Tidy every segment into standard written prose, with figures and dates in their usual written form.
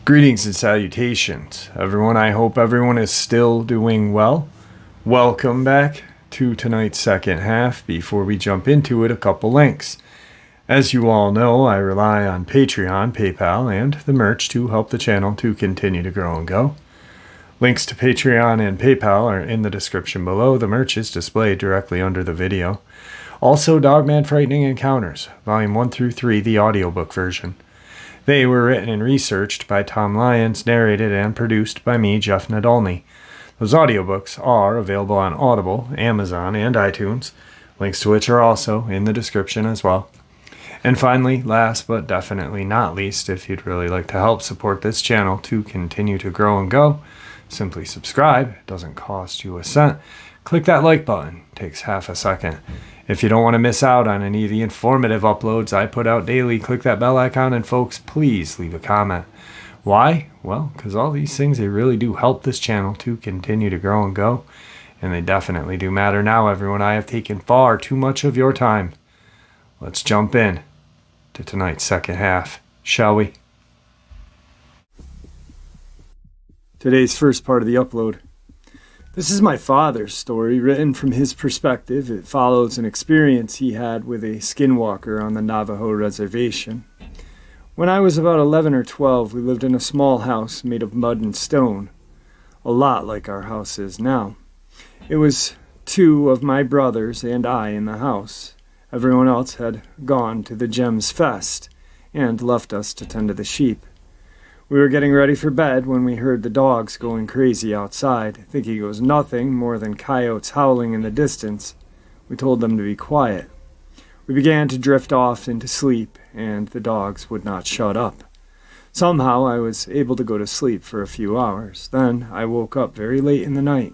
Greetings and salutations, everyone. I hope everyone is still doing well. Welcome back to tonight's second half. Before we jump into it, a couple links. As you all know, I rely on Patreon, PayPal, and the merch to help the channel to continue to grow and go. Links to Patreon and PayPal are in the description below. The merch is displayed directly under the video. Also, Dogman Frightening Encounters, Volume 1 through 3, the audiobook version. They were written and researched by Tom Lyons, narrated and produced by me, Jeff Nadolny. Those audiobooks are available on Audible, Amazon, and iTunes, links to which are also in the description as well. And finally, last but definitely not least, if you'd really like to help support this channel to continue to grow and go, simply subscribe. It doesn't cost you a cent. Click that like button. It takes half a second. If you don't want to miss out on any of the informative uploads I put out daily, click that bell icon, and folks, please leave a comment. Why? Well, because all these things, they really do help this channel to continue to grow and go, and they definitely do matter. Now, everyone, I have taken far too much of your time. Let's jump in to tonight's second half, shall we? Today's first part of the upload. This is my father's story, written from his perspective. It follows an experience he had with a skinwalker on the Navajo reservation. When I was about 11 or 12, we lived in a small house made of mud and stone, a lot like our house is now. It was two of my brothers and I in the house. Everyone else had gone to the Gems Fest and left us to tend to the sheep. We were getting ready for bed when we heard the dogs going crazy outside. Thinking it was nothing more than coyotes howling in the distance, we told them to be quiet. We began to drift off into sleep, and the dogs would not shut up. Somehow I was able to go to sleep for a few hours. Then I woke up very late in the night.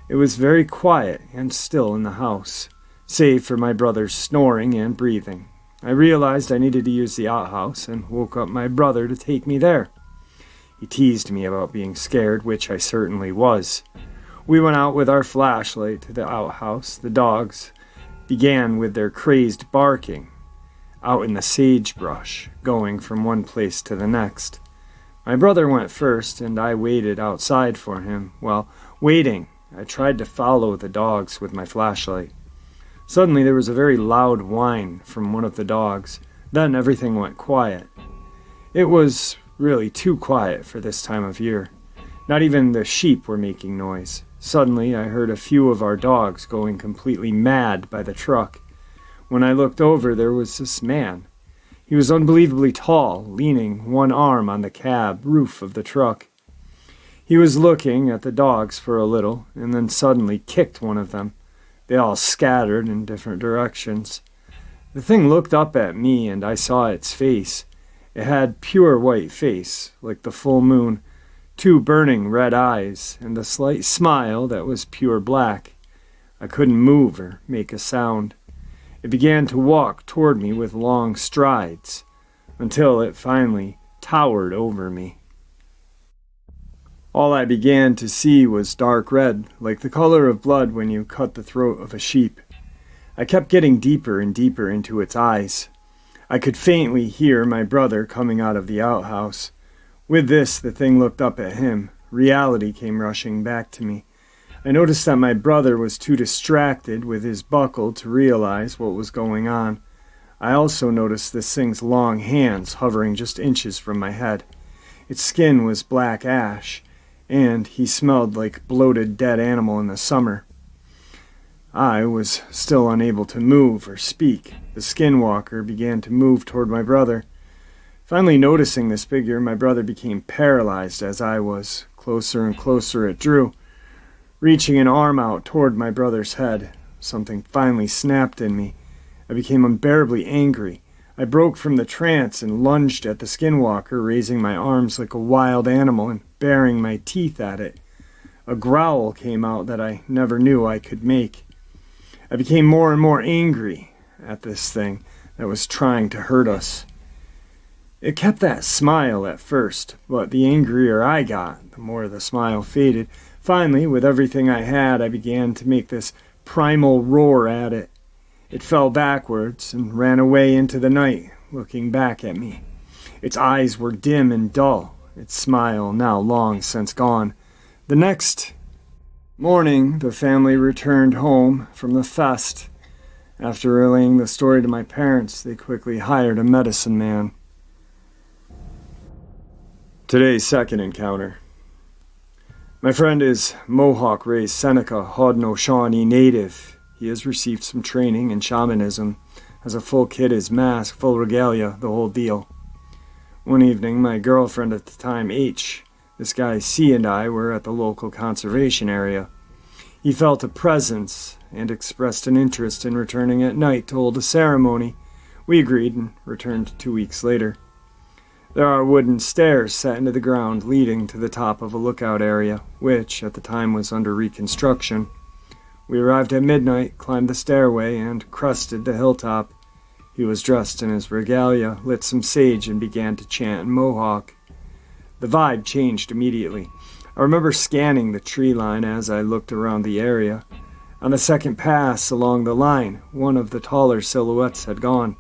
It was very quiet and still in the house, save for my brother's snoring and breathing. I realized I needed to use the outhouse and woke up my brother to take me there. He teased me about being scared, which I certainly was. We went out with our flashlight to the outhouse. The dogs began with their crazed barking out in the sagebrush, going from one place to the next. My brother went first, and I waited outside for him. While waiting, I tried to follow the dogs with my flashlight. Suddenly there was a very loud whine from one of the dogs. Then everything went quiet. It was really too quiet for this time of year. Not even the sheep were making noise. Suddenly I heard a few of our dogs going completely mad by the truck. When I looked over, there was this man. He was unbelievably tall, leaning one arm on the cab roof of the truck. He was looking at the dogs for a little, and then suddenly kicked one of them. They all scattered in different directions. The thing looked up at me, and I saw its face. It had pure white face, like the full moon, two burning red eyes, and a slight smile that was pure black. I couldn't move or make a sound. It began to walk toward me with long strides, until it finally towered over me. All I began to see was dark red, like the color of blood when you cut the throat of a sheep. I kept getting deeper and deeper into its eyes. I could faintly hear my brother coming out of the outhouse. With this, the thing looked up at him. Reality came rushing back to me. I noticed that my brother was too distracted with his buckle to realize what was going on. I also noticed this thing's long hands hovering just inches from my head. Its skin was black ash, and he smelled like bloated dead animal in the summer. I was still unable to move or speak. The skinwalker began to move toward my brother. Finally noticing this figure, my brother became paralyzed as I was. Closer and closer it drew, reaching an arm out toward my brother's head. Something finally snapped in me. I became unbearably angry. I broke from the trance and lunged at the skinwalker, raising my arms like a wild animal and baring my teeth at it. A growl came out that I never knew I could make. I became more and more angry at this thing that was trying to hurt us. It kept that smile at first, but the angrier I got, the more the smile faded. Finally, with everything I had, I began to make this primal roar at it. It fell backwards and ran away into the night, looking back at me. Its eyes were dim and dull, its smile now long since gone. The next morning, the family returned home from the fest. After relaying the story to my parents, they quickly hired a medicine man. Today's second encounter. My friend is Mohawk-raised Seneca Haudenosaunee native. He has received some training in shamanism, has a full kit, his mask, full regalia, the whole deal. One evening, my girlfriend at the time, H, this guy C, and I were at the local conservation area. He felt a presence and expressed an interest in returning at night to hold a ceremony. We agreed and returned 2 weeks later. There are wooden stairs set into the ground leading to the top of a lookout area, which at the time was under reconstruction. We arrived at midnight, climbed the stairway, and crested the hilltop. He was dressed in his regalia, lit some sage, and began to chant in Mohawk. The vibe changed immediately. I remember scanning the tree line as I looked around the area. On the second pass along the line, one of the taller silhouettes had gone.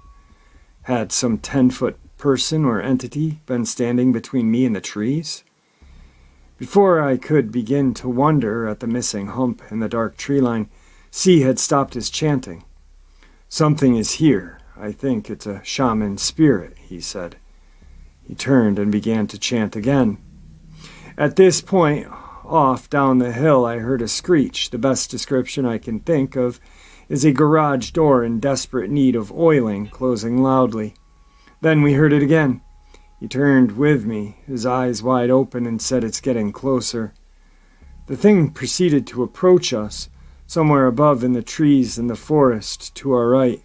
Had some 10-foot person or entity been standing between me and the trees? Before I could begin to wonder at the missing hump in the dark tree line, C had stopped his chanting. "Something is here. I think it's a shaman spirit," he said. He turned and began to chant again. At this point, off down the hill, I heard a screech. The best description I can think of is a garage door in desperate need of oiling, closing loudly. Then we heard it again. He turned with me, his eyes wide open, and said, "It's getting closer." The thing proceeded to approach us, somewhere above in the trees in the forest to our right.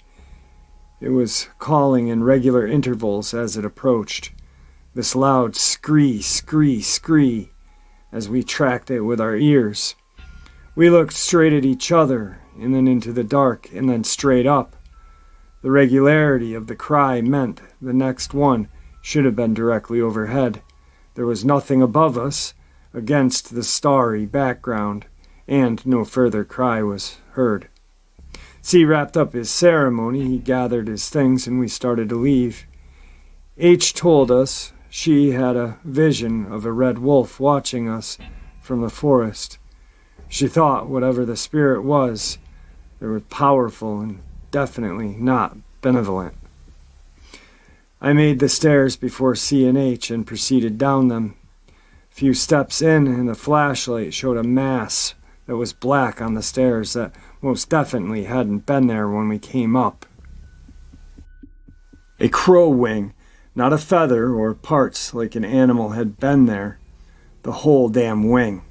It was calling in regular intervals as it approached. This loud scree, scree, scree, as we tracked it with our ears. We looked straight at each other, and then into the dark, and then straight up. The regularity of the cry meant the next one should have been directly overhead. There was nothing above us, against the starry background, and no further cry was heard. C wrapped up his ceremony, he gathered his things, and we started to leave. H told us she had a vision of a red wolf watching us from the forest. She thought whatever the spirit was, they were powerful and definitely not benevolent. I made the stairs before C and H and proceeded down them. A few steps in, and the flashlight showed a mass that was black on the stairs that most definitely hadn't been there when we came up. A crow wing, not a feather or parts like an animal had been there. The whole damn wing.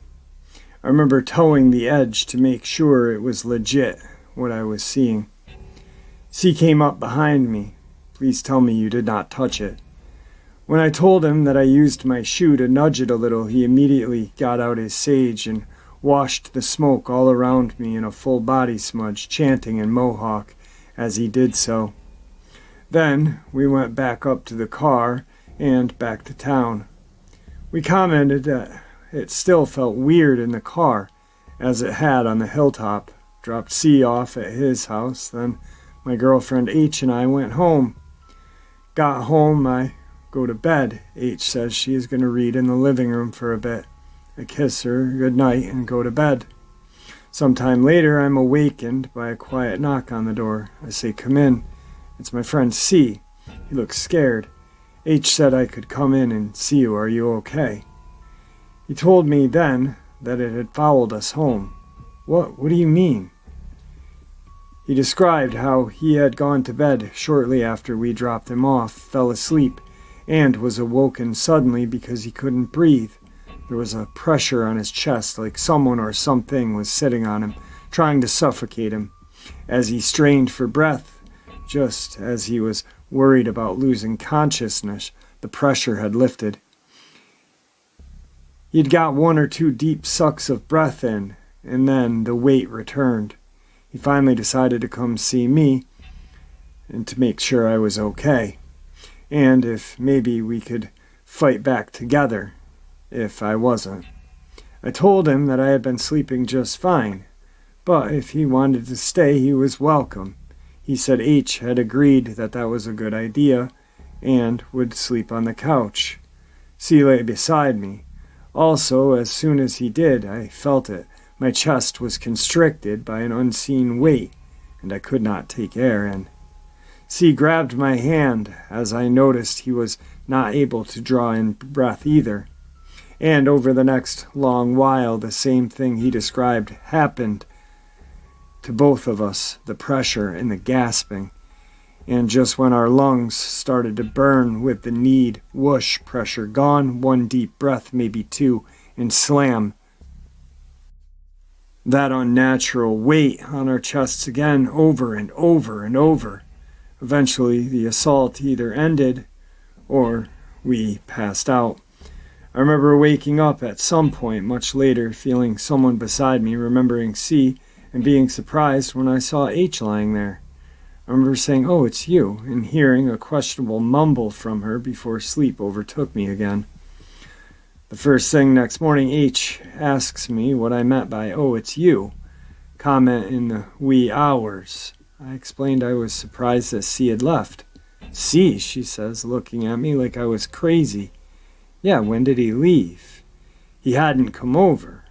I remember towing the edge to make sure it was legit, what I was seeing. C came up behind me. "Please tell me you did not touch it." When I told him that I used my shoe to nudge it a little, he immediately got out his sage and washed the smoke all around me in a full body smudge, chanting in Mohawk as he did so. Then we went back up to the car and back to town. We commented that it still felt weird in the car, as it had on the hilltop. Dropped C off at his house, then my girlfriend H and I went home. Got home, I go to bed. H says she is going to read in the living room for a bit. I kiss her good night and go to bed. Sometime later, I'm awakened by a quiet knock on the door. I say, "Come in." It's my friend C. He looks scared. H said I could come in and see you. Are you okay? He told me then that it had followed us home. What do you mean? He described how he had gone to bed shortly after we dropped him off, fell asleep, and was awoken suddenly because he couldn't breathe. There was a pressure on his chest like someone or something was sitting on him, trying to suffocate him. As he strained for breath, just as he was worried about losing consciousness, the pressure had lifted. He'd got 1 or 2 deep sucks of breath in, and then the weight returned. He finally decided to come see me and to make sure I was okay, and if maybe we could fight back together if I wasn't. I told him that I had been sleeping just fine, but if he wanted to stay, he was welcome. He said H had agreed that that was a good idea and would sleep on the couch. C lay beside me. Also, as soon as he did, I felt it. My chest was constricted by an unseen weight, and I could not take air in. C grabbed my hand as I noticed he was not able to draw in breath either. And over the next long while, the same thing he described happened to both of us, the pressure and the gasping. And just when our lungs started to burn with the need, whoosh, pressure gone, one deep breath, maybe two, and slam. That unnatural weight on our chests again, over and over and over. Eventually, the assault either ended or we passed out. I remember waking up at some point much later, feeling someone beside me, remembering C, and being surprised when I saw H lying there. I remember saying, "Oh, it's you," and hearing a questionable mumble from her before sleep overtook me again. The first thing next morning, H asks me what I meant by, "Oh, it's you," comment in the wee hours. I explained I was surprised that C had left. "C," she says, looking at me like I was crazy. "Yeah, when did he leave?" "He hadn't come over."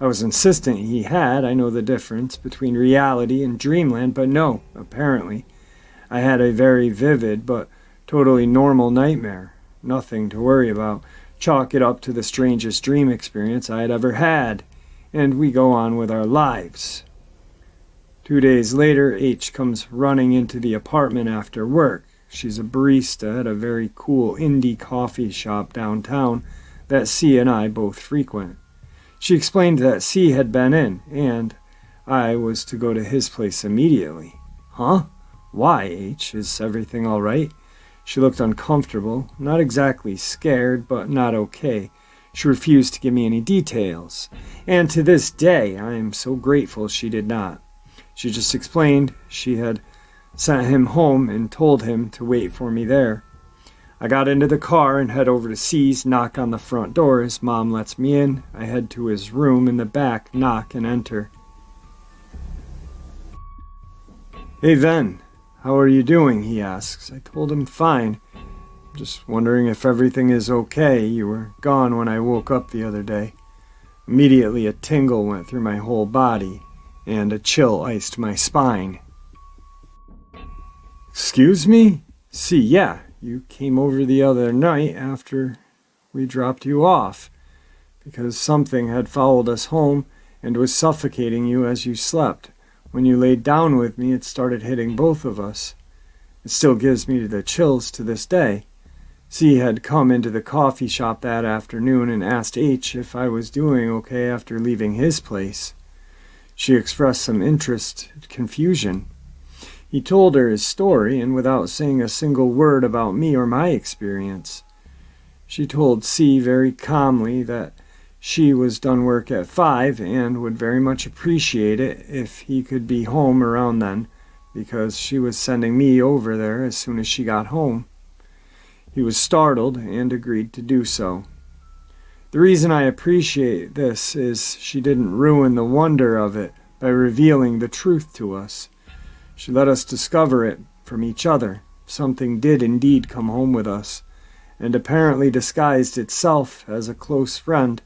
I was insistent he had. I know the difference between reality and dreamland, but no, apparently. I had a very vivid but totally normal nightmare. Nothing to worry about. Chalk it up to the strangest dream experience I had ever had, and we go on with our lives. 2 days later, H comes running into the apartment after work. She's a barista at a very cool indie coffee shop downtown that C and I both frequent. She explained that C had been in, and I was to go to his place immediately. "Huh? Why, H? Is everything all right?" She looked uncomfortable, not exactly scared, but not okay. She refused to give me any details, and to this day I am so grateful she did not. She just explained she had sent him home and told him to wait for me there. I got into the car and head over to C's, knock on the front door. His mom lets me in. I head to his room in the back, knock and enter. "Hey, Ven, how are you doing?" he asks. I told him fine. Just wondering if everything is okay. You were gone when I woke up the other day. Immediately a tingle went through my whole body, and a chill iced my spine. "Excuse me?" "See, yeah. You came over the other night after we dropped you off, because something had followed us home and was suffocating you as you slept. When you laid down with me, it started hitting both of us. It still gives me the chills to this day." C had come into the coffee shop that afternoon and asked H if I was doing okay after leaving his place. She expressed some interest, confusion. He told her his story, and without saying a single word about me or my experience. She told C very calmly that she was done work at 5 and would very much appreciate it if he could be home around then, because she was sending me over there as soon as she got home. He was startled and agreed to do so. The reason I appreciate this is she didn't ruin the wonder of it by revealing the truth to us. She let us discover it from each other. Something did indeed come home with us, and apparently disguised itself as a close friend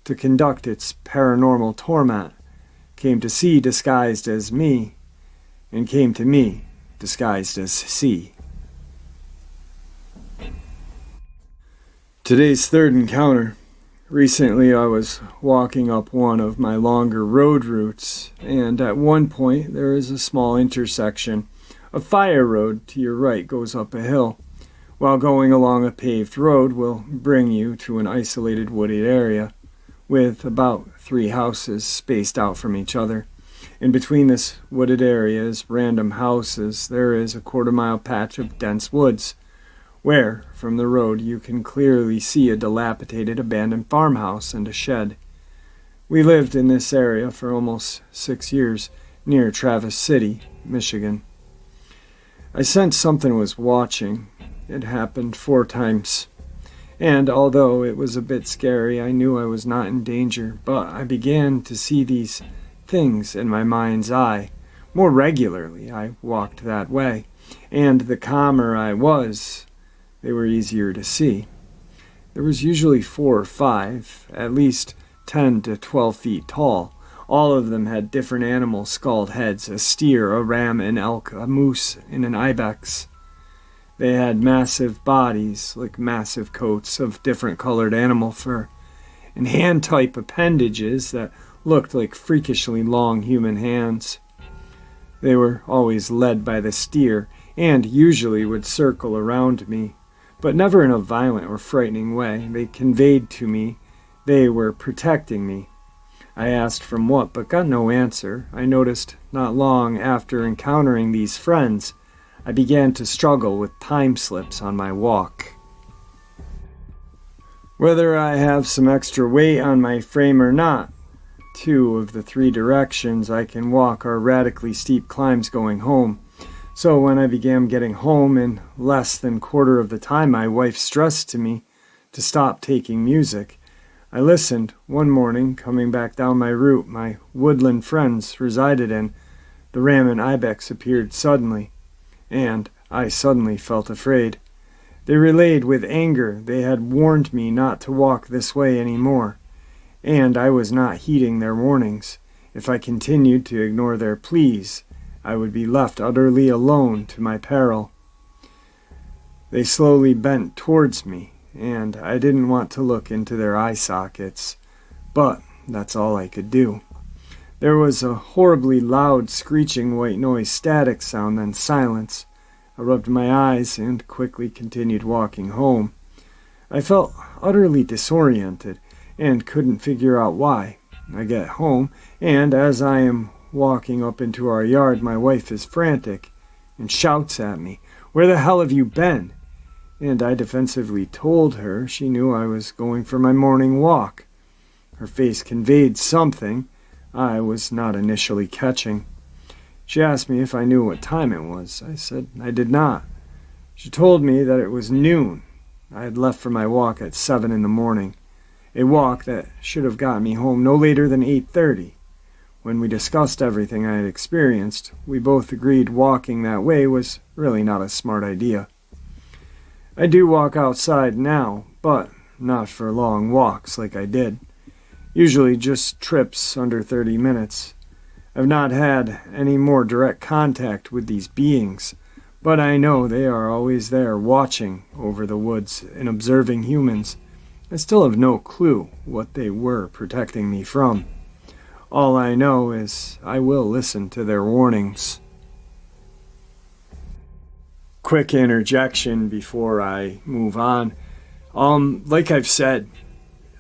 to conduct its paranormal torment. Came to C disguised as me, and came to me disguised as C. Today's third encounter. Recently I was walking up one of my longer road routes, and at one point there is a small intersection. A fire road to your right goes up a hill, while going along a paved road will bring you to an isolated wooded area, with about 3 houses spaced out from each other. In between this wooded area's random houses there is a 1/4-mile patch of dense woods, where, from the road, you can clearly see a dilapidated abandoned farmhouse and a shed. We lived in this area for almost 6 years, near Traverse City, Michigan. I sensed something was watching. It happened 4 times. And although it was a bit scary, I knew I was not in danger, but I began to see these things in my mind's eye. More regularly, I walked that way, and the calmer I was, they were easier to see. There was usually 4 or 5, at least 10 to 12 feet tall. All of them had different animal skulled heads: a steer, a ram, an elk, a moose, and an ibex. They had massive bodies, like massive coats of different colored animal fur, and hand-type appendages that looked like freakishly long human hands. They were always led by the steer, and usually would circle around me, but never in a violent or frightening way. They conveyed to me they were protecting me. I asked from what, but got no answer. I noticed not long after encountering these friends, I began to struggle with time slips on my walk. Whether I have some extra weight on my frame or not, 2 of the 3 directions I can walk are radically steep climbs going home. So when I began getting home in less than quarter of the time, my wife stressed to me to stop taking music. I listened. One morning, coming back down my route my woodland friends resided in, the ram and ibex appeared suddenly, and I suddenly felt afraid. They relayed with anger they had warned me not to walk this way any more, and I was not heeding their warnings. If I continued to ignore their pleas, I would be left utterly alone to my peril. They slowly bent towards me, and I didn't want to look into their eye sockets, but that's all I could do. There was a horribly loud, screeching white noise, static sound, then silence. I rubbed my eyes and quickly continued walking home. I felt utterly disoriented and couldn't figure out why. I get home, and as I am walking up into our yard, my wife is frantic and shouts at me, "Where the hell have you been?" And I defensively told her she knew I was going for my morning walk. Her face conveyed something I was not initially catching. She asked me if I knew what time it was. I said I did not. She told me that it was noon. I had left for my walk at 7 in the morning, a walk that should have got me home no later than 8:30. When we discussed everything I had experienced, we both agreed walking that way was really not a smart idea. I do walk outside now, but not for long walks like I did. Usually just trips under 30 minutes. I've not had any more direct contact with these beings, but I know they are always there watching over the woods and observing humans. I still have no clue what they were protecting me from. All I know is I will listen to their warnings. Quick interjection before I move on. Like I've said,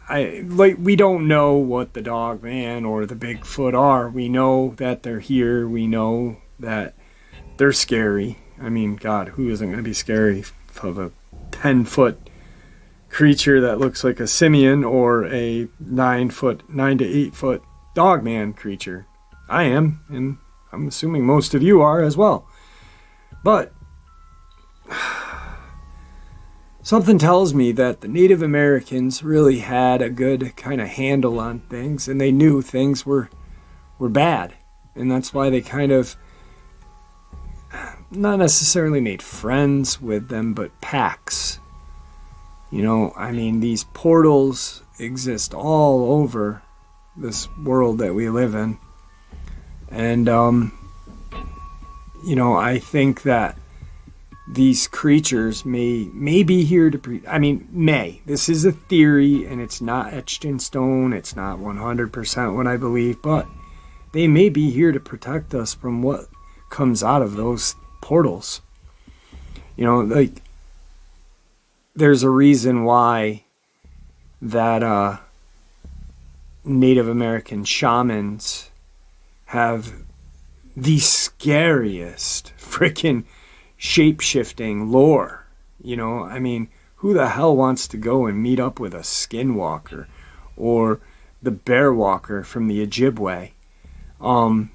we don't know what the Dogman or the Bigfoot are. We know that they're here. We know that they're scary. I mean, God, who isn't going to be scary of a 10-foot creature that looks like a simian or a 9 to 8 foot Dogman creature? I am, and I'm assuming most of you are as well. But something tells me that the Native Americans really had a good kind of handle on things, and they knew things were bad. And that's why they kind of not necessarily made friends with them, but packs. You know, I mean, these portals exist all over this world that we live in. And, I think that these creatures may be here to may. This is a theory, and it's not etched in stone. It's not 100% what I believe, but they may be here to protect us from what comes out of those portals. There's a reason why that Native American shamans have the scariest freaking shape-shifting lore. Who the hell wants to go and meet up with a Skinwalker or the Bear Walker from the Ojibwe? And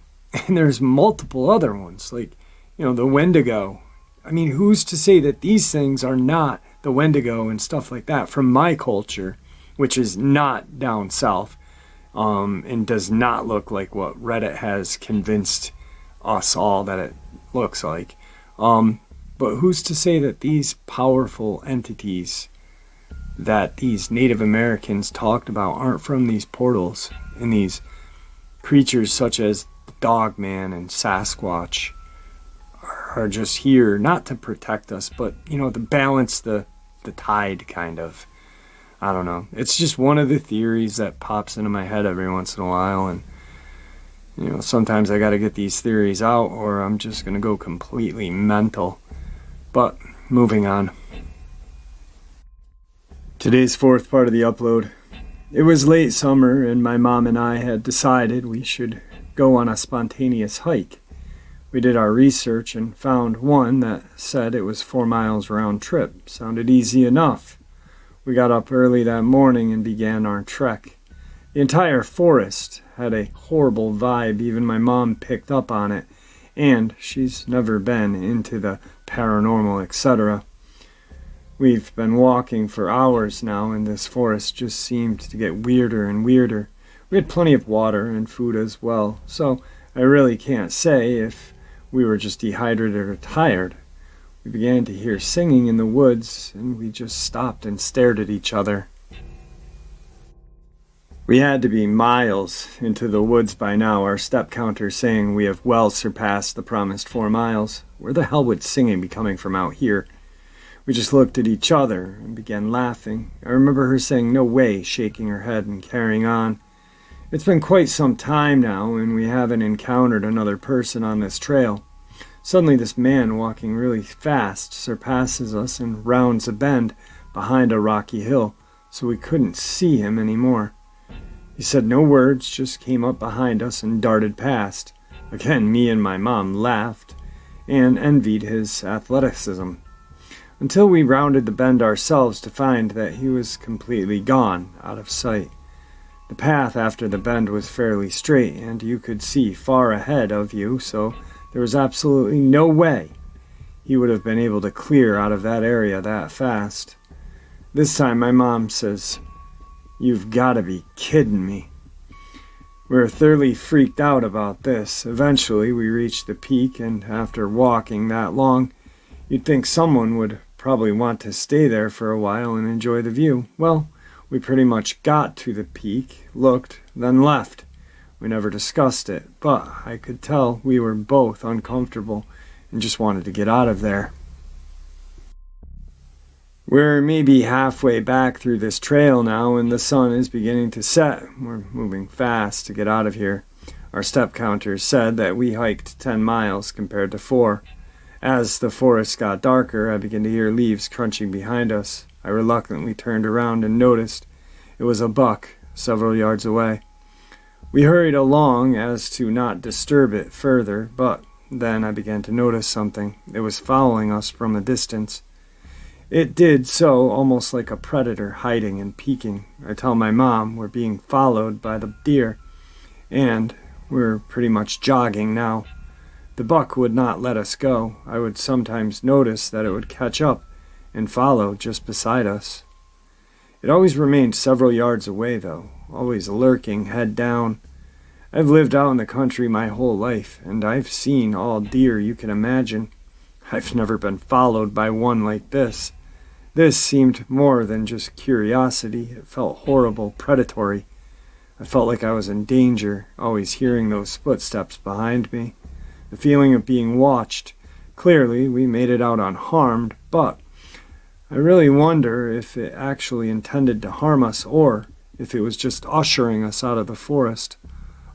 there's multiple other ones, like, the Wendigo. Who's to say that these things are not the Wendigo and stuff like that from my culture, which is not down south. and does not look like what Reddit has convinced us all that it looks like. But who's to say that these powerful entities that these Native Americans talked about aren't from these portals, and these creatures such as Dogman and Sasquatch are just here not to protect us, but, to balance the tide, kind of. I don't know. It's just one of the theories that pops into my head every once in a while, and sometimes I got to get these theories out or I'm just going to go completely mental. But moving on. Today's fourth part of the upload. It was late summer and my mom and I had decided we should go on a spontaneous hike. We did our research and found one that said it was 4 miles round trip. Sounded easy enough. We got up early that morning and began our trek. The entire forest had a horrible vibe. Even my mom picked up on it, and she's never been into the paranormal, etc. We've been walking for hours now, and this forest just seemed to get weirder and weirder. We had plenty of water and food as well, so I really can't say if we were just dehydrated or tired. We began to hear singing in the woods, and we just stopped and stared at each other. We had to be miles into the woods by now, our step counter saying we have well surpassed the promised 4 miles. Where the hell would singing be coming from out here? We just looked at each other and began laughing. I remember her saying, "No way," shaking her head and carrying on. It's been quite some time now, and we haven't encountered another person on this trail. Suddenly this man walking really fast surpasses us and rounds a bend behind a rocky hill, so we couldn't see him anymore. He said no words, just came up behind us and darted past. Again, me and my mom laughed and envied his athleticism, until we rounded the bend ourselves to find that he was completely gone, out of sight. The path after the bend was fairly straight, and you could see far ahead of you, so there was absolutely no way he would have been able to clear out of that area that fast. This time my mom says, "You've got to be kidding me." We were thoroughly freaked out about this. Eventually we reached the peak, and after walking that long, you'd think someone would probably want to stay there for a while and enjoy the view. Well, we pretty much got to the peak, looked, then left. We never discussed it, but I could tell we were both uncomfortable and just wanted to get out of there. We're maybe halfway back through this trail now, and the sun is beginning to set. We're moving fast to get out of here. Our step counter said that we hiked 10 miles compared to 4. As the forest got darker, I began to hear leaves crunching behind us. I reluctantly turned around and noticed it was a buck several yards away. We hurried along as to not disturb it further, but then I began to notice something. It was following us from a distance. It did so almost like a predator, hiding and peeking. I tell my mom we're being followed by the deer, and we're pretty much jogging now. The buck would not let us go. I would sometimes notice that it would catch up and follow just beside us. It always remained several yards away, though, always lurking, head down. I've lived out in the country my whole life, and I've seen all deer you can imagine. I've never been followed by one like this. This seemed more than just curiosity. It felt horrible, predatory. I felt like I was in danger, always hearing those footsteps behind me. The feeling of being watched. Clearly, we made it out unharmed, but I really wonder if it actually intended to harm us or if it was just ushering us out of the forest.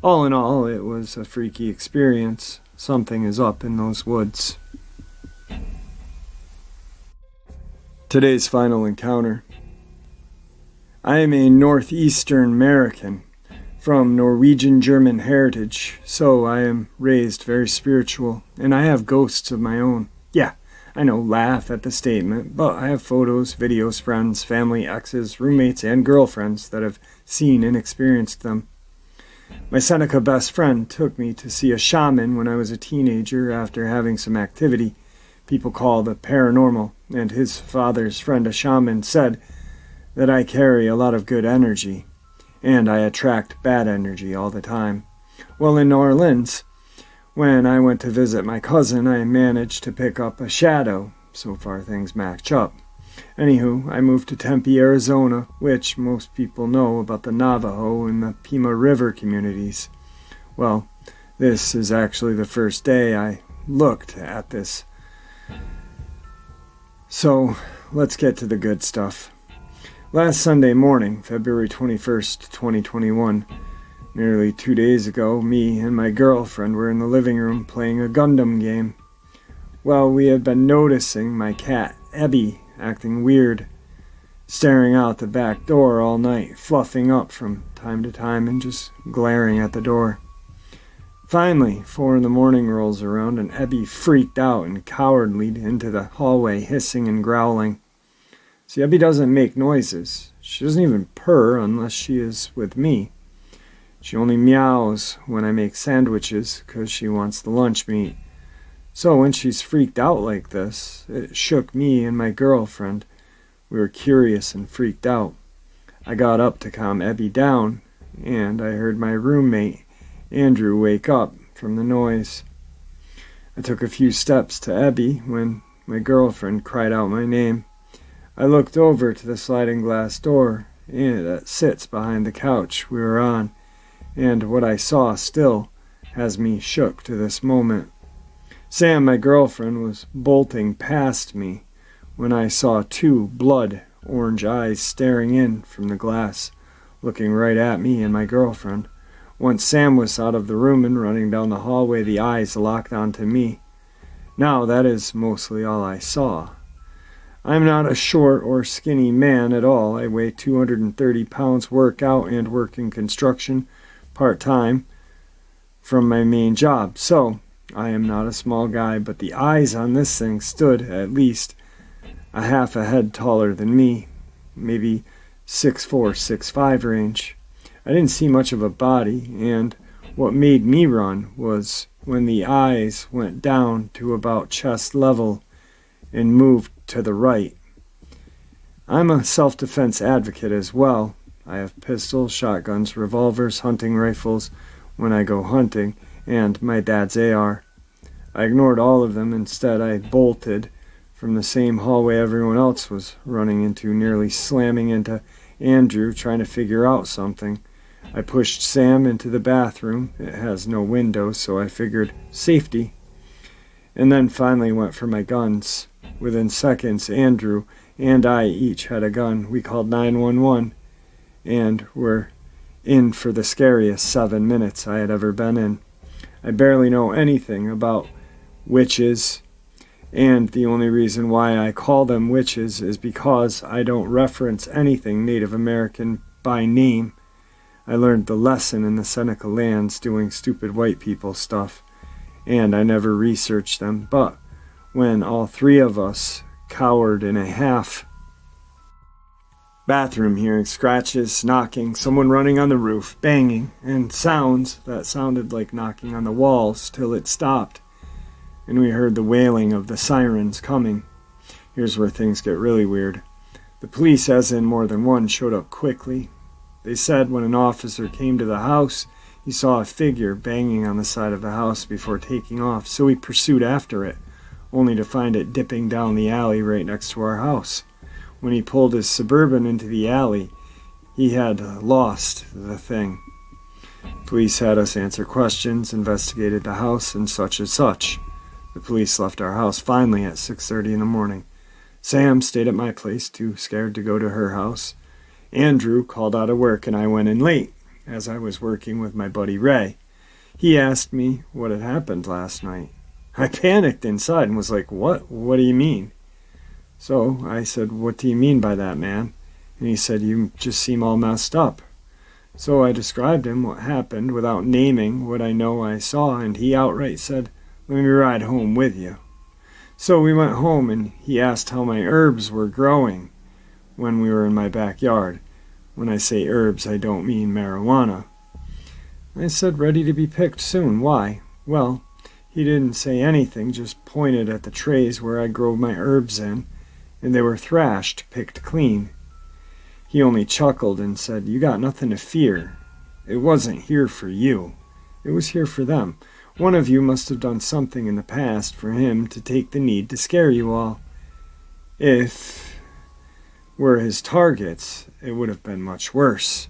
All in all, it was a freaky experience. Something is up in those woods. Today's final encounter. I am a Northeastern American from Norwegian-German heritage, so I am raised very spiritual, and I have ghosts of my own. Yeah, I know, laugh at the statement, but I have photos, videos, friends, family, exes, roommates, and girlfriends that have seen and experienced them. My Seneca best friend took me to see a shaman when I was a teenager after having some activity people call the paranormal, and his father's friend, a shaman, said that I carry a lot of good energy. and I attract bad energy all the time. Well, in New Orleans, when I went to visit my cousin, I managed to pick up a shadow. So far, things match up. Anywho, I moved to Tempe, Arizona, which most people know about the Navajo and the Pima River communities. Well, this is actually the first day I looked at this. So, let's get to the good stuff. Last Sunday morning, February 21st, 2021, nearly 2 days ago, me and my girlfriend were in the living room playing a Gundam game. Well, we had been noticing my cat, Ebby, acting weird, staring out the back door all night, fluffing up from time to time and just glaring at the door. Finally, 4 in the morning rolls around and Ebby freaked out and cowardly into the hallway, hissing and growling. See, Ebby doesn't make noises. She doesn't even purr unless she is with me. She only meows when I make sandwiches because she wants the lunch meat. So when she's freaked out like this, it shook me and my girlfriend. We were curious and freaked out. I got up to calm Ebby down, and I heard my roommate, Andrew, wake up from the noise. I took a few steps to Ebby when my girlfriend cried out my name. I looked over to the sliding glass door that sits behind the couch we were on, and what I saw still has me shook to this moment. Sam, my girlfriend, was bolting past me when I saw 2 blood-orange eyes staring in from the glass, looking right at me and my girlfriend. Once Sam was out of the room and running down the hallway, the eyes locked onto me. Now that is mostly all I saw. I'm not a short or skinny man at all. I weigh 230 pounds, work out and work in construction part-time from my main job. So, I am not a small guy, but the eyes on this thing stood at least a half a head taller than me, maybe 6'4", 6'5" range. I didn't see much of a body, and what made me run was when the eyes went down to about chest level and moved to the right. I'm a self-defense advocate as well. I have pistols, shotguns, revolvers, hunting rifles when I go hunting, and my dad's AR. I ignored all of them. Instead, I bolted from the same hallway everyone else was running into, nearly slamming into Andrew trying to figure out something. I pushed Sam into the bathroom. It has no windows, so I figured safety. And then finally went for my guns. Within seconds, Andrew and I each had a gun. We called 911 and were in for the scariest 7 minutes I had ever been in. I barely know anything about witches, and the only reason why I call them witches is because I don't reference anything Native American by name. I learned the lesson in the Seneca lands doing stupid white people stuff, and I never researched them. But when all 3 of us cowered in a half bathroom, hearing scratches, knocking, someone running on the roof, banging, and sounds that sounded like knocking on the walls till it stopped, and we heard the wailing of the sirens coming. Here's where things get really weird. The police, as in more than one, showed up quickly. They said when an officer came to the house, he saw a figure banging on the side of the house before taking off, so he pursued after it, only to find it dipping down the alley right next to our house. When he pulled his Suburban into the alley, he had lost the thing. Police had us answer questions, investigated the house, and such as such. The police left our house finally at 6:30 in the morning. Sam stayed at my place, too scared to go to her house. Andrew called out of work, and I went in late, as I was working with my buddy Ray. He asked me what had happened last night. I panicked inside and was like, What? What do you mean? So I said, what do you mean by that, man? And he said, you just seem all messed up. So I described him what happened without naming what I know I saw, and he outright said, let me ride home with you. So we went home, and he asked how my herbs were growing when we were in my backyard. When I say herbs, I don't mean marijuana. I said, ready to be picked soon. Why? Well, he didn't say anything, just pointed at the trays where I grow my herbs in, and they were thrashed, picked clean. He only chuckled and said, "You got nothing to fear. It wasn't here for you. It was here for them. One of you must have done something in the past for him to take the need to scare you all. If we're his targets, it would have been much worse."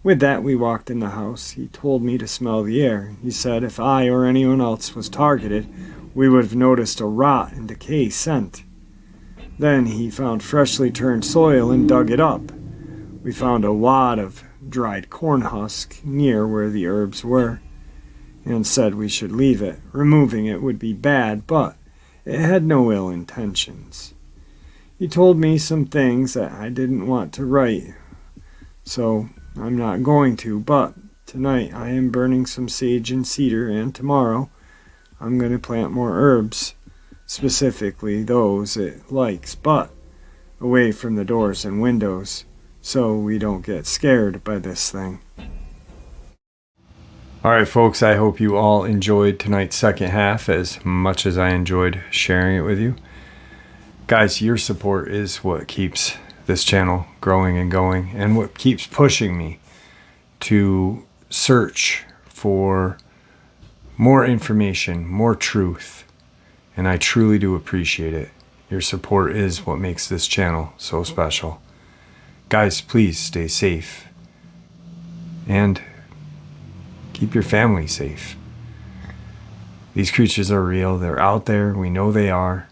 With that, we walked in the house. He told me to smell the air. He said if I or anyone else was targeted, we would have noticed a rot and decay scent. Then he found freshly turned soil and dug it up. We found a wad of dried corn husk near where the herbs were, and said we should leave it. Removing it would be bad, but it had no ill intentions. He told me some things that I didn't want to write, so I'm not going to, but tonight I am burning some sage and cedar, and tomorrow I'm going to plant more herbs, specifically those it likes, but away from the doors and windows, so we don't get scared by this thing. Alright folks, I hope you all enjoyed tonight's second half as much as I enjoyed sharing it with you. Guys, your support is what keeps this channel growing and going, and what keeps pushing me to search for more information, more truth, and I truly do appreciate it. Your support is what makes this channel so special. Guys, please stay safe and keep your family safe. These creatures are real. They're out there. We know they are.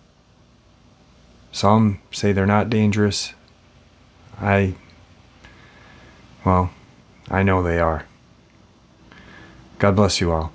Some say they're not dangerous. I know they are. God bless you all.